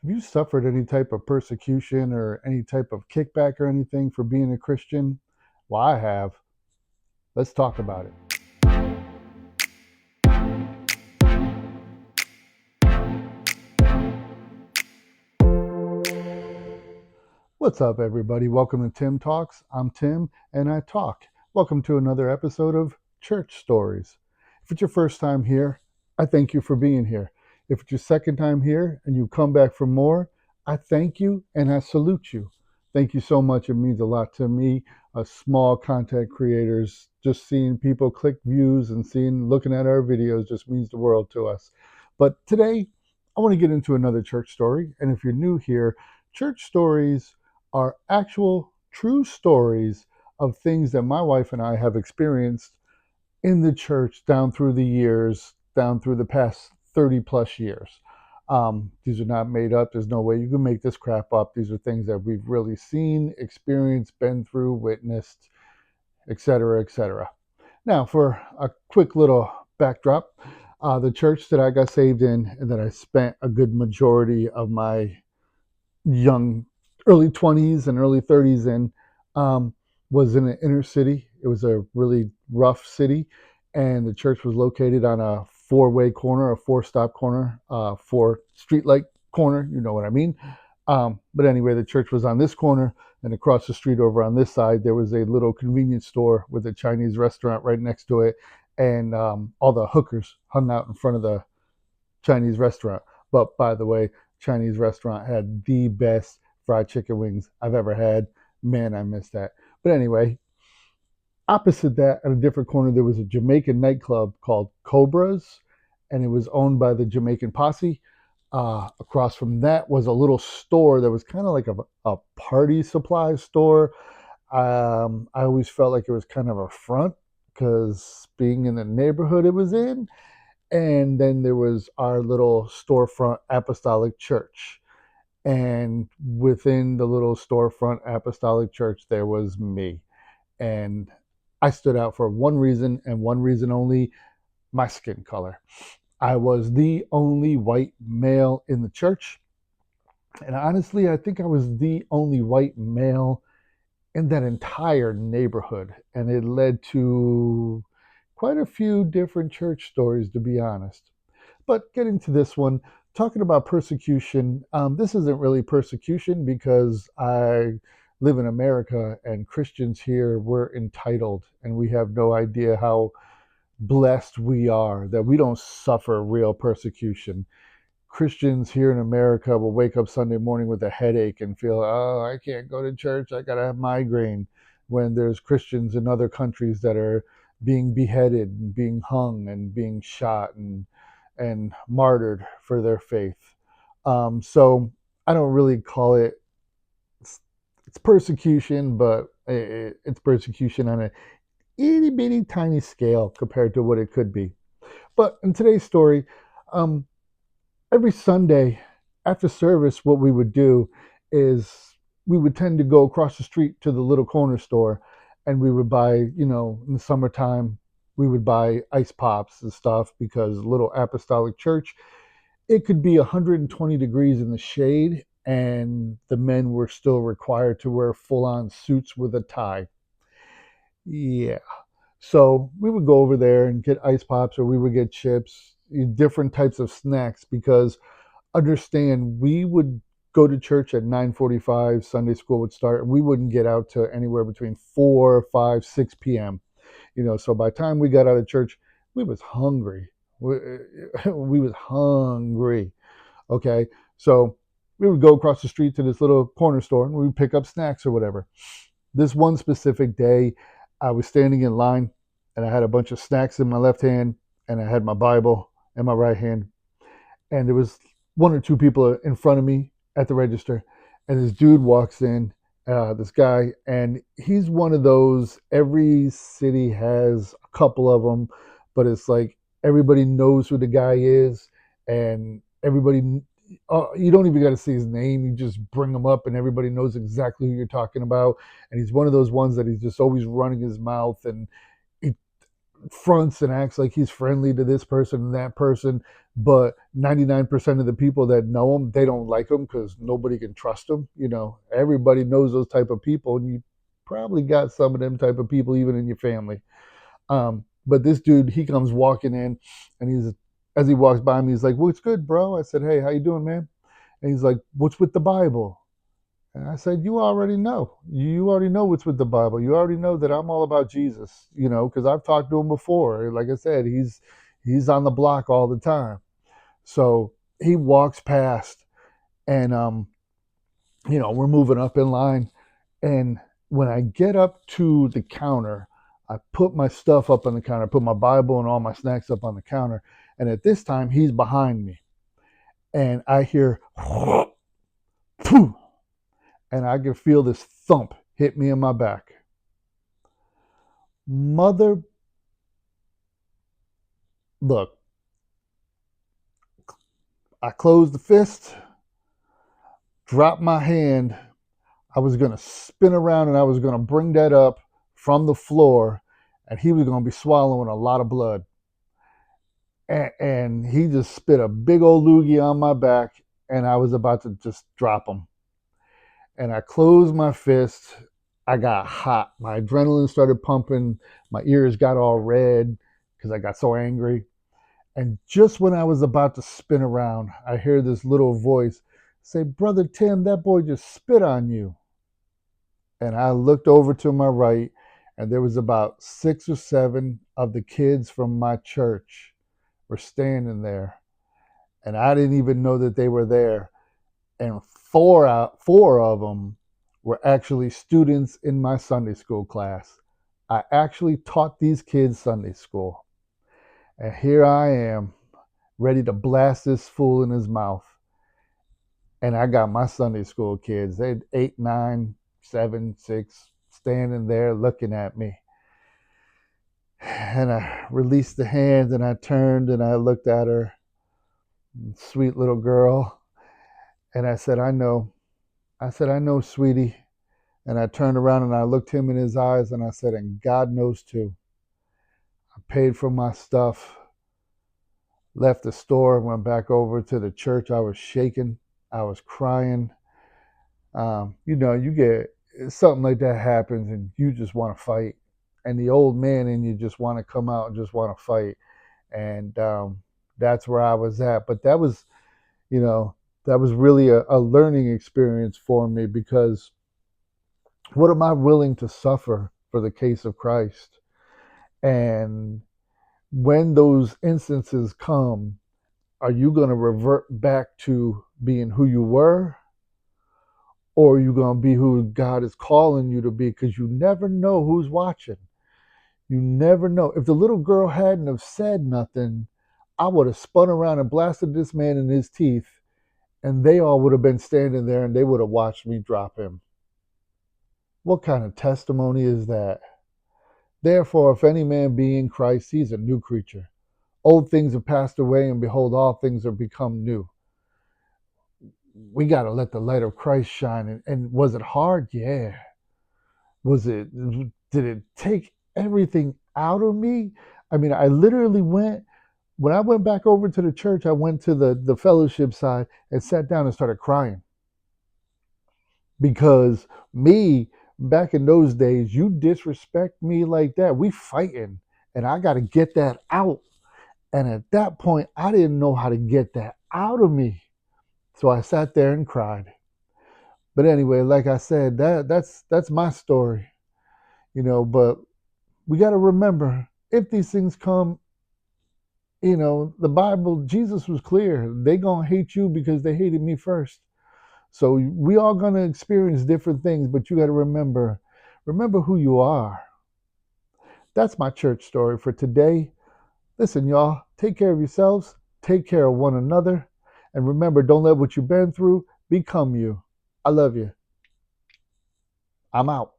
Have you suffered any type of persecution or any type of kickback or anything for being a Christian? Well, I have. Let's talk about it. What's up, everybody? Welcome to Tim Talks. I'm Tim and I talk. Welcome to another episode of Church Stories. If it's your first time here, I thank you for being here. If it's your second time here and you come back for more, I thank you and I salute you. Thank you so much. It means a lot to me, small content creators. Just seeing people click views and looking at our videos just means the world to us. But today, I want to get into another church story. And if you're new here, church stories are actual true stories of things that my wife and I have experienced in the church down through the years, down through the past 30 plus years. These are not made up. There's no way you can make this crap up. These are things that we've really seen, experienced, been through, witnessed, etc., etc. Now, for a quick little backdrop, the church that I got saved in and that I spent a good majority of my young early 20s and early 30s in um, was in an inner city. It was a really rough city, and the church was located on a four-way corner, a four-stop corner, four street-like corner. You know what I mean? But anyway, the church was on this corner, and across the street over on this side, there was a little convenience store with a Chinese restaurant right next to it, and all the hookers hung out in front of the Chinese restaurant. But by the way, Chinese restaurant had the best fried chicken wings I've ever had. Man, I miss that. But anyway, opposite that, at a different corner, there was a Jamaican nightclub called Cobras, and it was owned by the Jamaican Posse. Across from that was a little store that was kind of like a party supply store. I always felt like it was kind of a front because being in the neighborhood it was in, and then there was our little storefront apostolic church. And within the little storefront apostolic church, there was me. And I stood out for one reason and one reason only: my skin color. I was the only white male in the church. And honestly, I think I was the only white male in that entire neighborhood. And it led to quite a few different church stories, to be honest. But getting to this one, talking about persecution, this isn't really persecution because I live in America and Christians here, we're entitled and we have no idea how blessed we are that we don't suffer real persecution. Christians here in America will wake up Sunday morning with a headache and feel, oh, I can't go to church, I gotta have migraine. When there's Christians in other countries that are being beheaded and being hung and being shot and martyred for their faith. So I don't really call it, it's persecution, but it's persecution on a itty bitty tiny scale compared to what it could be. But in today's story, um, every Sunday after service, what we would do is we would tend to go across the street to the little corner store and we would buy, in the summertime, we would buy ice pops and stuff because little apostolic church, it could be 120 degrees in the shade and the men were still required to wear full on suits with a tie. Yeah. So we would go over there and get ice pops or we would get chips, different types of snacks because understand we would go to church at 9:45. Sunday school would start and we wouldn't get out to anywhere between 4, 5, 6 p.m. So by the time we got out of church we was hungry. We was hungry. Okay, so we would go across the street to this little corner store and we would pick up snacks or whatever. This one specific day I was standing in line and I had a bunch of snacks in my left hand and I had my Bible in my right hand, and there was one or two people in front of me at the register, and this dude walks in, this guy, and he's one of those, every city has a couple of them, but it's like everybody knows who the guy is, and everybody, you don't even got to say his name, you just bring him up and everybody knows exactly who you're talking about. And he's one of those ones that he's just always running his mouth, and he fronts and acts like he's friendly to this person and that person, but 99% of the people that know him, they don't like him because nobody can trust him. Everybody knows those type of people, and you probably got some of them type of people even in your family. But this dude, he comes walking in, and as he walks by me, he's like, "What's good, bro?" I said, "Hey, how you doing, man?" And he's like, "What's with the Bible?" And I said, "You already know. You already know what's with the Bible. You already know that I'm all about Jesus, because I've talked to him before. Like I said, he's on the block all the time." So he walks past, and we're moving up in line. And when I get up to the counter, I put my stuff up on the counter, I put my Bible and all my snacks up on the counter. And at this time, he's behind me. And I hear, and I can feel this thump hit me in my back. Mother, look, I closed the fist, dropped my hand. I was going to spin around and I was going to bring that up from the floor, and he was going to be swallowing a lot of blood. And he just spit a big old loogie on my back, and I was about to just drop him. And I closed my fist. I got hot. My adrenaline started pumping. My ears got all red because I got so angry. And just when I was about to spin around, I hear this little voice say, "Brother Tim, that boy just spit on you." And I looked over to my right, and there was about 6 or 7 of the kids from my church were standing there, and I didn't even know that they were there. And four of them were actually students in my Sunday school class. I actually taught these kids Sunday school, and here I am, ready to blast this fool in his mouth. And I got my Sunday school kids. They're 8, 9, 7, 6, standing there looking at me. And I released the hand, and I turned and I looked at her, sweet little girl, and I said, "I know." I said, "I know, sweetie." And I turned around and I looked him in his eyes and I said, "And God knows too." I paid for my stuff, left the store, went back over to the church. I was shaking. I was crying. You get something like that happens and you just want to fight. And the old man in you just want to come out and just want to fight. And that's where I was at. But you know, that was really a learning experience for me, because what am I willing to suffer for the case of Christ? And when those instances come, are you going to revert back to being who you were? Or are you going to be who God is calling you to be? Because you never know who's watching. You never know. If the little girl hadn't have said nothing, I would have spun around and blasted this man in his teeth, and they all would have been standing there and they would have watched me drop him. What kind of testimony is that? Therefore, if any man be in Christ, he's a new creature. Old things have passed away, and behold, all things are become new. We got to let the light of Christ shine. And was it hard? Yeah. Did it take everything out of me? I mean, I literally when I went back over to the church, I went to the fellowship side and sat down and started crying. Because me, back in those days, you disrespect me like that, we fighting. And I got to get that out. And at that point, I didn't know how to get that out of me. So I sat there and cried. But anyway, like I said, that's my story, but we got to remember, if these things come, the Bible, Jesus was clear. They going to hate you because they hated me first. So we all going to experience different things, but you got to remember who you are. That's my church story for today. Listen, y'all, take care of yourselves, take care of one another, and remember, don't let what you've been through become you. I love you. I'm out.